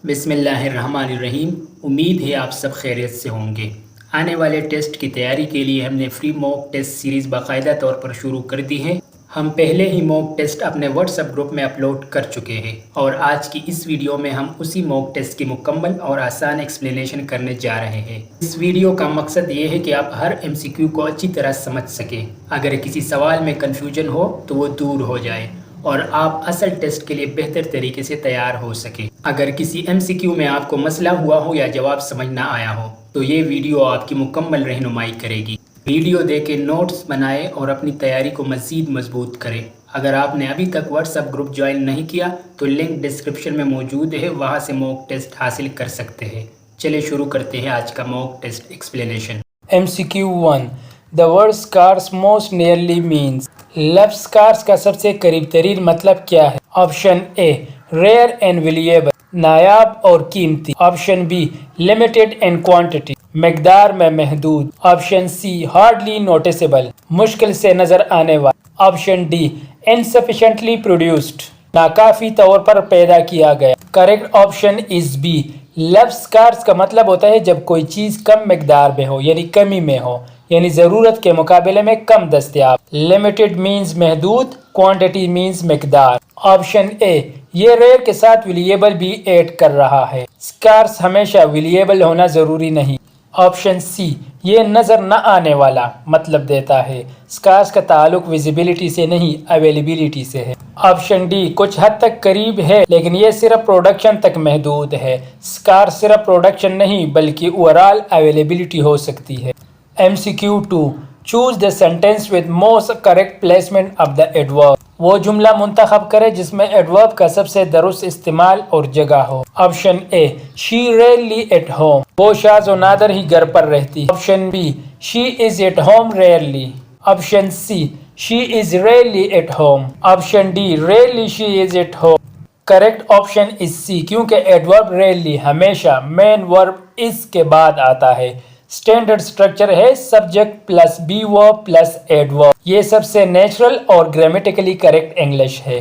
بسم اللہ الرحمن الرحیم۔ امید ہے آپ سب خیریت سے ہوں گے۔ آنے والے ٹیسٹ کی تیاری کے لیے ہم نے فری موک ٹیسٹ سیریز باقاعدہ طور پر شروع کر دی ہے۔ ہم پہلے ہی موک ٹیسٹ اپنے واٹس ایپ گروپ میں اپلوڈ کر چکے ہیں اور آج کی اس ویڈیو میں ہم اسی موک ٹیسٹ کی مکمل اور آسان ایکسپلینیشن کرنے جا رہے ہیں۔ اس ویڈیو کا مقصد یہ ہے کہ آپ ہر MCQ کو اچھی طرح سمجھ سکیں۔ اگر کسی سوال میں کنفیوژن ہو تو وہ دور ہو جائے اور آپ اصل ٹیسٹ کے لیے بہتر طریقے سے تیار ہو سکیں۔ اگر کسی MCQ میں آپ کو مسئلہ ہوا ہو یا جواب سمجھ نہ آیا ہو تو یہ ویڈیو آپ کی مکمل رہنمائی کرے گی۔ ویڈیو دیکھ کے نوٹس بنائیں اور اپنی تیاری کو مزید مضبوط کریں۔ اگر آپ نے ابھی تک واٹس ایپ گروپ جوائن نہیں کیا تو لنک ڈسکرپشن میں موجود ہے، وہاں سے موک ٹیسٹ حاصل کر سکتے ہیں۔ چلے شروع کرتے ہیں آج کا موک test explanation. MCQ 1 The word scarce most nearly means لفظ scarce کا سب سے قریب ترین مطلب کیا ہے؟ Option A rare and valuable نایاب اور قیمتی، option B limited in quantity مقدار میں محدود، آپشن C hardly noticeable مشکل سے نظر آنے والا، آپشن D insufficiently produced ناکافی طور پر پیدا کیا گیا۔ کریکٹ آپشن از B لفظ scarce کا مطلب ہوتا ہے جب کوئی چیز کم مقدار میں ہو، یعنی کمی میں ہو، یعنی ضرورت کے مقابلے میں کم دستیاب۔ limited means محدود، quantity means مقدار۔ آپشن A یہ ریئر کے ساتھ valuable بھی ایڈ کر رہا ہے۔ scarce ہمیشہ valuable ہونا ضروری نہیں۔ آپشن C یہ نظر نہ آنے والا مطلب دیتا ہے۔ scarce کا تعلق visibility سے نہیں availability سے ہے۔ آپشن D کچھ حد تک قریب ہے لیکن یہ صرف پروڈکشن تک محدود ہے۔ scarce صرف پروڈکشن نہیں بلکہ اوورال اویلیبلٹی ہو سکتی ہے۔ MCQ 2 Choose the sentence with most correct placement of the adverb وہ جملہ منتخب کرے جس میں ایڈورب کا سب سے درست استعمال اور جگہ ہو۔ Option A She rarely at home وہ شاذ و نادر ہی گھر پر رہتی۔ Option B She is at home rarely۔ Option C She is rarely at home۔ Option D Rarely she is at home۔ Correct option is C کیونکہ adverb rarely ہمیشہ main verb is کے بعد آتا ہے۔ اسٹینڈرڈ اسٹرکچر ہے subject plus be verb plus adverb. یہ سب سے نیچرل اور گرامیٹیکلی کریکٹ انگلش ہے۔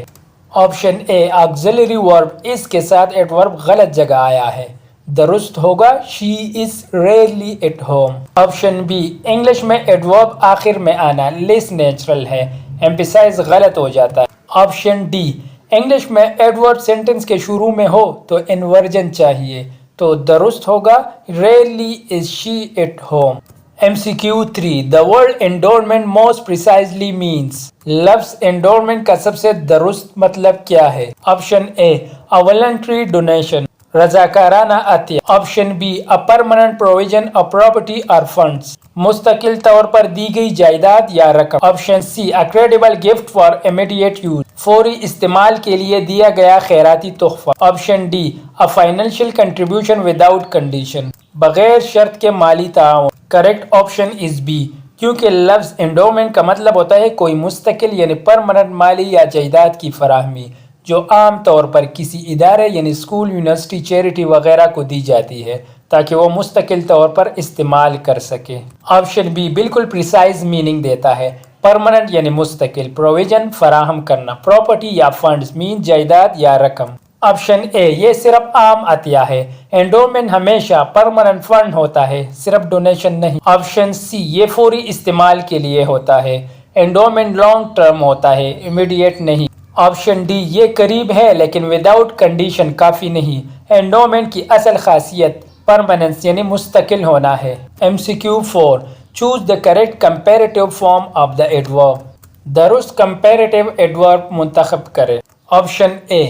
آپشن A آگزیلری ورب اس کے ساتھ ایڈورب غلط جگہ آیا ہے، درست ہوگا She is rarely at home۔ Option B English میں ایڈورب آخر میں آنا لیس نیچرل ہے، ایمپیسائز غلط ہو جاتا ہے۔ آپشن D انگلش میں ایڈورب سینٹنس کے شروع میں ہو تو انورجن چاہیے، تو درست ہوگا Rarely is she at home۔ MCQ 3 The word endowment most precisely means لفظ endowment کا سب سے درست مطلب کیا ہے؟ Option A A voluntary donation رضاکارانہ عطیہ۔ Option B A permanent provision of property or funds مستقل طور پر دی گئی جائیداد یا رقم۔ Option C A credible gift for immediate use فوری استعمال کے لیے دیا گیا خیراتی تحفہ۔ Option D A financial contribution without condition بغیر شرط کے مالی تعاون۔ کریکٹ آپشن از B کیونکہ لفظ انڈومنٹ کا مطلب ہوتا ہے کوئی مستقل یعنی پرمننٹ مالی یا جائیداد کی فراہمی جو عام طور پر کسی ادارے یعنی اسکول، یونیورسٹی، چیریٹی وغیرہ کو دی جاتی ہے تاکہ وہ مستقل طور پر استعمال کر سکے۔ آپشن B بالکل پریسائز میننگ دیتا ہے، پرمننٹ یعنی مستقل، پروویژن فراہم کرنا، پراپرٹی یا فنڈز مین جائیداد یا رقم۔ آپشن A یہ صرف عام عطیہ ہے، انڈومنٹ ہمیشہ پرمننٹ فنڈ ہوتا ہے، صرف ڈونیشن نہیں۔ آپشن C یہ فوری استعمال کے لیے ہوتا ہے، انڈومنٹ لانگ ٹرم ہوتا ہے، امیڈیٹ نہیں۔ آپشن D یہ قریب ہے لیکن وداؤٹ کنڈیشن کافی نہیں، انڈومنٹ کی اصل خاصیت پرماننس یعنی مستقل ہونا ہے۔ MCQ 4 Choose the correct comparative form of the adverb درست comparative adverb منتخب کرے۔ Option A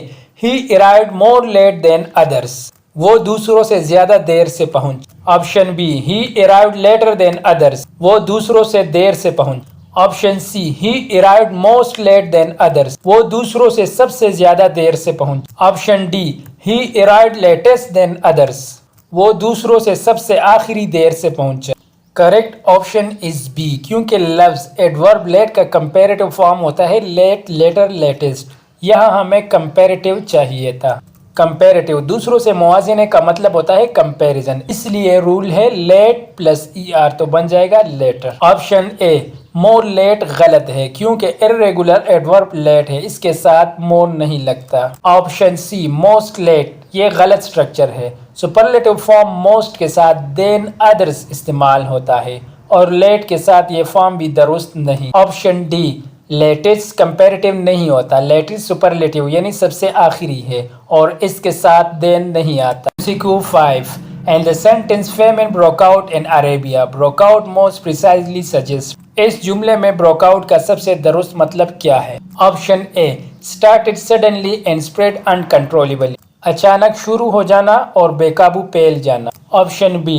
He arrived more late than others وہ دوسروں سے زیادہ دیر سے پہنچ۔ Option B He arrived later than others وہ دوسروں سے دیر سے پہنچ۔ Option C He arrived most late than others وہ دوسروں سے سب سے زیادہ دیر سے پہنچ۔ Option D He arrived latest than others وہ دوسروں سے سب سے آخری دیر سے پہنچا۔ کریکٹ آپشن از B کیونکہ لفظ ایڈورب لیٹ کا کمپیریٹو فارم ہوتا ہے لیٹ، لیٹر، لیٹسٹ۔ یہاں ہمیں کمپیریٹیو چاہیے تھا۔ کمپیریٹیو دوسروں سے موازنے کا مطلب ہوتا ہے کمپیریزن، اس لیے رول ہے لیٹ پلس ER تو بن جائے گا later. Option A more late غلط ہے کیونکہ irregular ایڈورب لیٹ ہے، اس کے ساتھ مور نہیں لگتا۔ آپشن C موسٹ لیٹ یہ غلط سٹرکچر ہے. سپرلیٹو فارم موسٹ کے ساتھ دین ادرس استعمال ہوتا ہے اور لیٹ کے ساتھ یہ فارم بھی درست نہیں. آپشن ڈی لیٹسٹ کمپیریٹیو نہیں ہوتا. لیٹسٹ سپرلیٹیو یعنی سب سے آخری ہے اور اس کے ساتھ دین نہیں آتا. MCQ 5 And the sentence famine broke out in Arabia. Broke out most precisely suggests. اس جملے میں broke out کا سب سے درست مطلب کیا ہے؟ Option a started suddenly and spread uncontrollably. اچانک شروع ہو جانا اور بے قابو پھیل جانا. Option B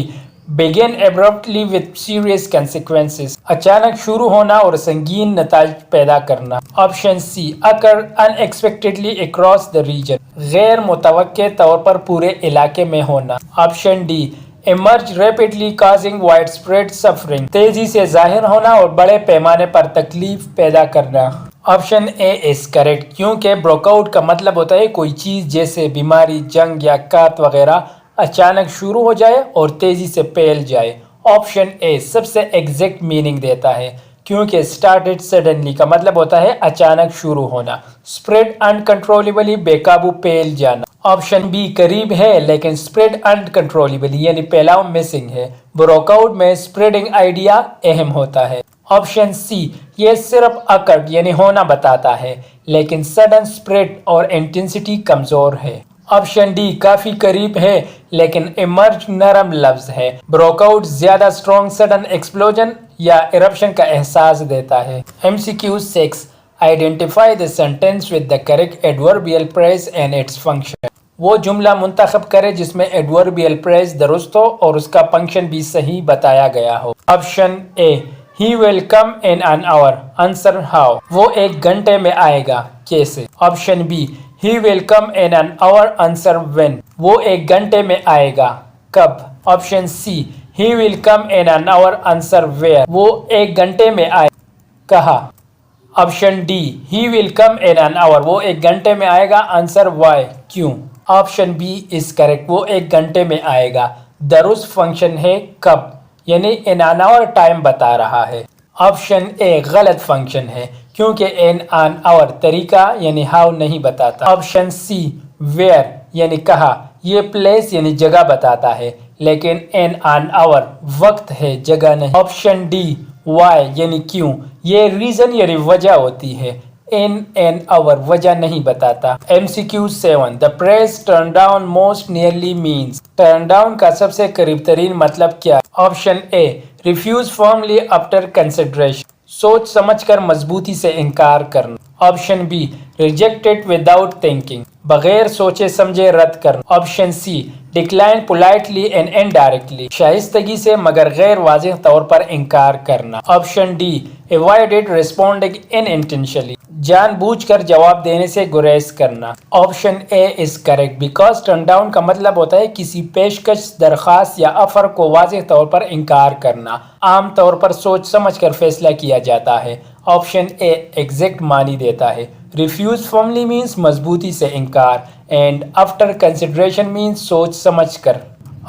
begin abruptly with serious consequences. اچانک شروع ہونا اور سنگین نتائج پیدا کرنا. Option C occur unexpectedly across the region. غیر متوقع طور پر پورے علاقے میں ہونا. Option D emerge rapidly causing widespread suffering. تیزی سے ظاہر ہونا اور بڑے پیمانے پر تکلیف پیدا کرنا. آپشن اے از کریکٹ کیونکہ بروک آؤٹ کا مطلب ہوتا ہے کوئی چیز جیسے بیماری، جنگ یا قحط وغیرہ اچانک شروع ہو جائے اور تیزی سے پھیل جائے. آپشن اے سب سے ایگزیکٹ میننگ دیتا ہے کیونکہ started suddenly کا مطلب ہوتا ہے اچانک شروع ہونا. spread uncontrollably بے قابو پھیل جانا. آپشن بی قریب ہے لیکن spread uncontrollably یعنی پھیلاؤ مسنگ ہے. بروک آؤٹ میں spreading آئیڈیا اہم ہوتا ہے. آپشن سی یہ صرف occurred یعنی ہونا بتاتا ہے لیکن sudden spread اور انٹینسٹی کمزور ہے. آپشن ڈی کافی قریب ہے لیکن ایمرج نرم لفظ ہے. بروک آؤٹ زیادہ اسٹرانگ سڈن ایکسپلوژن یا ایرپشن کا احساس دیتا ہے. MCQ 6 identify the sentence with the correct adverbial phrase and its function. وہ جملہ منتخب کرے جس میں adverbial phrase درست ہو اور اس کا فنکشن بھی صحیح بتایا گیا ہو. Option A He will come in an hour. Answer how. وہ ایک گھنٹے میں آئے گا. کیسے؟ Option B He will come in an hour. Answer when. وہ ایک گھنٹے میں آئے گا. کب؟ Option C He will come in an hour. Answer where. وہ ایک گھنٹے میں آئے گا. کہاں؟ Option D He will come in an hour. وہ ایک گھنٹے میں آئے گا. Answer why. کیوں؟ Option B is correct. وہ ایک گھنٹے میں آئے گا. درست فنکشن ہے کب یعنی in an hour ٹائم بتا رہا ہے. آپشن اے غلط فنکشن ہے کیونکہ in an hour طریقہ یعنی how نہیں بتاتا. آپشن سی where یعنی کہاں یہ place یعنی جگہ بتاتا ہے لیکن in an hour وقت ہے جگہ نہیں. آپشن ڈی why یعنی کیوں یہ reason یعنی وجہ ہوتی ہے. in an hour وجہ نہیں بتاتا. MCQ 7 The phrase turn down most nearly means. turn down کا سب سے قریب ترین مطلب کیا ہے؟ آپشن اے refuse firmly after consideration. سوچ سمجھ کر مضبوطی سے انکار کرنا. Option B reject it without thinking. بغیر سوچے سمجھے رد کرنا. Option C decline politely and indirectly. شائستگی سے مگر غیر واضح طور پر انکار کرنا. Option D avoid it responding unintentionally. جان بوجھ کر جواب دینے سے گریز کرنا. Option a is correct because turn down کا مطلب ہوتا ہے کسی پیشکش، درخواست یا آفر کو واضح طور پر انکار کرنا. عام طور پر سوچ سمجھ کر فیصلہ کیا جاتا ہے. آپشن اے ایگزیکٹ معنی دیتا ہے. ریفیوز فارملی مینس مضبوطی سے انکار اینڈ آفٹر کنسیڈریشن مینس سوچ سمجھ کر.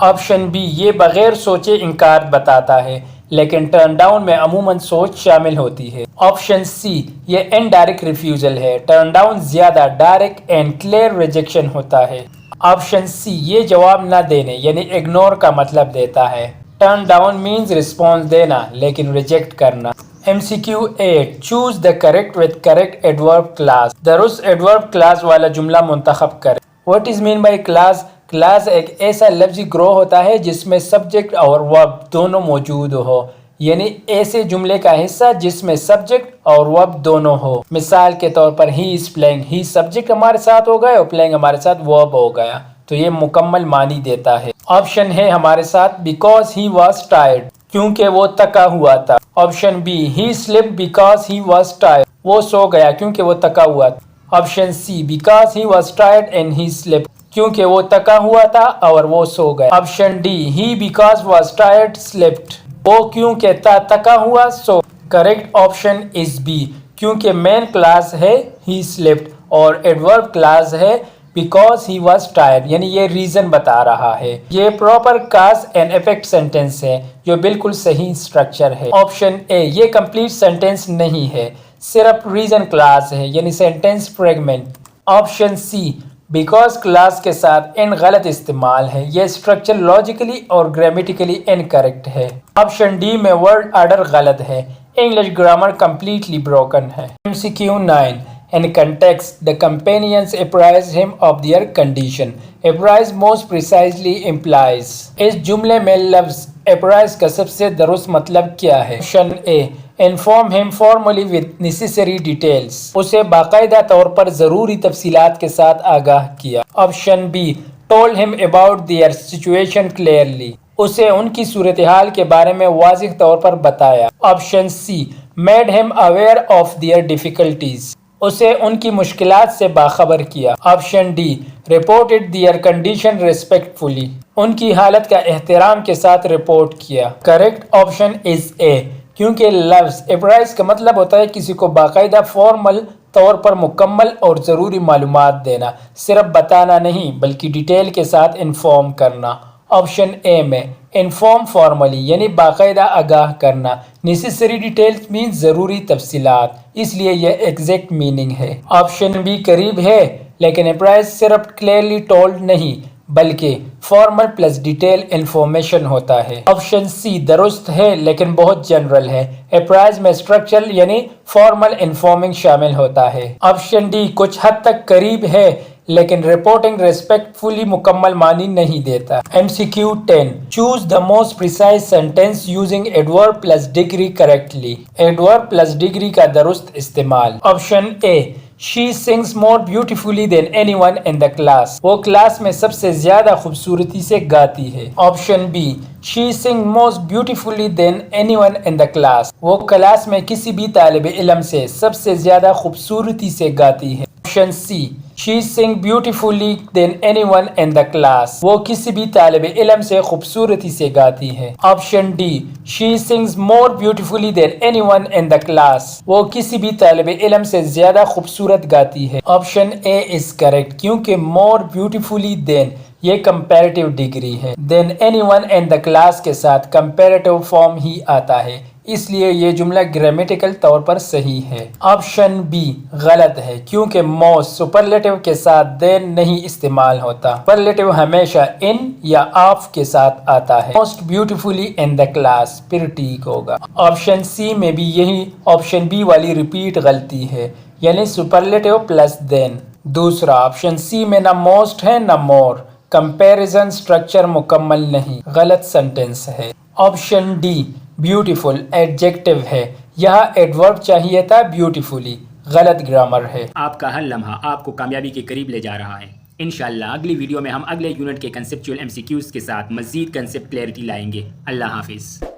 آپشن بی یہ بغیر سوچے انکار بتاتا ہے لیکن ٹرن ڈاؤن میں عموماً سوچ شامل ہوتی ہے. آپشن سی یہ انڈائریکٹ ریفیوزل ہے. ٹرن ڈاؤن زیادہ ڈائریکٹ اینڈ کلیئر ریجیکشن ہوتا ہے. آپشن سی یہ جواب نہ دینے یعنی اگنور کا مطلب دیتا ہے. ٹرن ڈاؤن مینز رسپانس دینا لیکن ریجیکٹ کرنا. MCQ 8 choose the correct with correct adverb class. درست ایڈورب کلاس والا جملہ منتخب کریں. What is mean by class? Class ایک ایسا لفظی گروہ ہوتا ہے جس میں سبجیکٹ اور ورب دونوں موجود ہو یعنی ایسے جملے کا حصہ جس میں سبجیکٹ اور ورب دونوں ہو. مثال کے طور پر ہی از پلینگ. ہی سبجیکٹ ہمارے ساتھ ہو گیا اور پلینگ ہمارے ساتھ ورب ہو گیا تو یہ مکمل معنی دیتا ہے. آپشن ہے ہمارے ساتھ بیکاز ہی واز ٹائرڈ کیونکہ وہ تکا ہوا تھا. Option B he slept because he was tired وہ سو گیا کیونکہ وہ تکا ہوا تھا. Option C because he was tired and he slept کیونکہ وہ تکا ہوا تھا اور وہ سو گیا. Option D he because was tired slept وہ کیونکہ تکا ہوا سو. کریکٹ آپشن از بی کیونکہ مین کلاس ہے ہی سلپڈ اور ایڈورب کلاس ہے بیکاز ہی واز ٹائرڈ یعنی یہ ریزن بتا رہا ہے. یہ proper cause and effect sentence ہے جو بالکل صحیح سٹرکچر ہے. آپشن اے یہ کمپلیٹ سینٹینس نہیں ہے صرف ریزن کلاس ہے یعنی sentence fragment. Option C because clause کے ساتھ ان غلط استعمال ہے، یہ اسٹرکچر لاجیکلی اور گرامیٹیکلی انکریکٹ ہے۔ آپشن ڈی میں ورڈ آرڈر غلط ہے، انگلش گرامر کمپلیٹلی بروکن ہے۔ MCQ 9 In context, the companions apprise him of their condition. Apprise most precisely implies. اس جملے میں لفظ apprise کا سب سے درست مطلب کیا ہے؟ Option a Inform him formally with necessary details. اسے باقاعدہ طور پر ضروری تفصیلات کے ساتھ آگاہ کیا۔ Option B Told him about their situation clearly. اسے ان کی صورتحال کے بارے میں واضح طور پر بتایا۔ Option C Made him aware of their difficulties. اسے ان کی مشکلات سے باخبر کیا۔ Option D Reported their condition respectfully. ان کی حالت کا احترام کے ساتھ رپورٹ کیا۔ کریکٹ آپشن از اے، کیونکہ لفظ apprise کا مطلب ہوتا ہے کسی کو باقاعدہ فارمل طور پر مکمل اور ضروری معلومات دینا، صرف بتانا نہیں بلکہ ڈیٹیل کے ساتھ انفارم کرنا۔ آپشن اے میں انفارم فارملی یعنی باقاعدہ آگاہ کرنا، نیسیسری ڈیٹیلز مین ضروری تفصیلات، اس لیے یہ ایگزیکٹ میننگ ہے۔ آپشن بی قریب ہے، لیکن اپرائز صرف کلیئرلی ٹولڈ نہیں بلکہ فارمل پلس ڈیٹیل انفارمیشن ہوتا ہے۔ آپشن سی درست ہے لیکن بہت جنرل ہے، اپرائز میں اسٹرکچر یعنی فارمل انفارمنگ شامل ہوتا ہے۔ آپشن ڈی کچھ حد تک قریب ہے لیکن رپورٹنگ ریسپیکٹفلی مکمل معنی نہیں دیتا۔ MCQ 10 Choose the most precise sentence using adverb plus degree correctly. Adverb plus degree کا درست استعمال۔ Option a She sings more beautifully than anyone in the class. وہ کلاس میں سب سے زیادہ خوبصورتی سے گاتی ہے۔ Option B She sings most beautifully than anyone in the class. وہ کلاس میں کسی بھی طالب علم سے سب سے زیادہ خوبصورتی سے گاتی ہے۔ Option C She sings beautifully than anyone in the class. وہ کسی بھی طالب علم سے خوبصورتی سے گاتی ہے۔ Option D She sings more beautifully than anyone in the class. وہ کسی بھی طالب علم سے زیادہ خوبصورت گاتی ہے۔ آپشن اے از کریکٹ، کیونکہ more beautifully than یہ کمپیریٹیو ڈگری ہے، then anyone in the class کے ساتھ کمپیریٹیو فارم ہی آتا ہے، اس لیے یہ جملہ گرامیٹیکل طور پر صحیح ہے۔ آپشن بی غلط ہے، کیونکہ موسٹ سپرلیٹیو کے ساتھ دین نہیں استعمال ہوتا، سپرلیٹیو ہمیشہ ان یا آف کے ساتھ آتا ہے۔ Most beautifully in the class پھر ٹھیک ہوگا۔ آپشن سی میں بھی یہی آپشن بی والی ریپیٹ غلطی ہے، یعنی سپرلیٹیو پلس دین۔ دوسرا آپشن سی میں نہ موسٹ ہے نہ مور، کمپیریزن سٹرکچر مکمل نہیں، غلط سنٹنس ہے۔ آپشن ڈی بیوٹیفل ایڈجیکٹو ہے، یہاں ایڈورب چاہیے تھا بیوٹیفلی، غلط گرامر ہے۔ آپ کا ہر لمحہ آپ کو کامیابی کے قریب لے جا رہا ہے۔ انشاءاللہ اگلی ویڈیو میں ہم اگلے یونٹ کے کنسیپچول MCQs کے ساتھ مزید کنسیپٹ کلیئرٹی لائیں گے۔ اللہ حافظ۔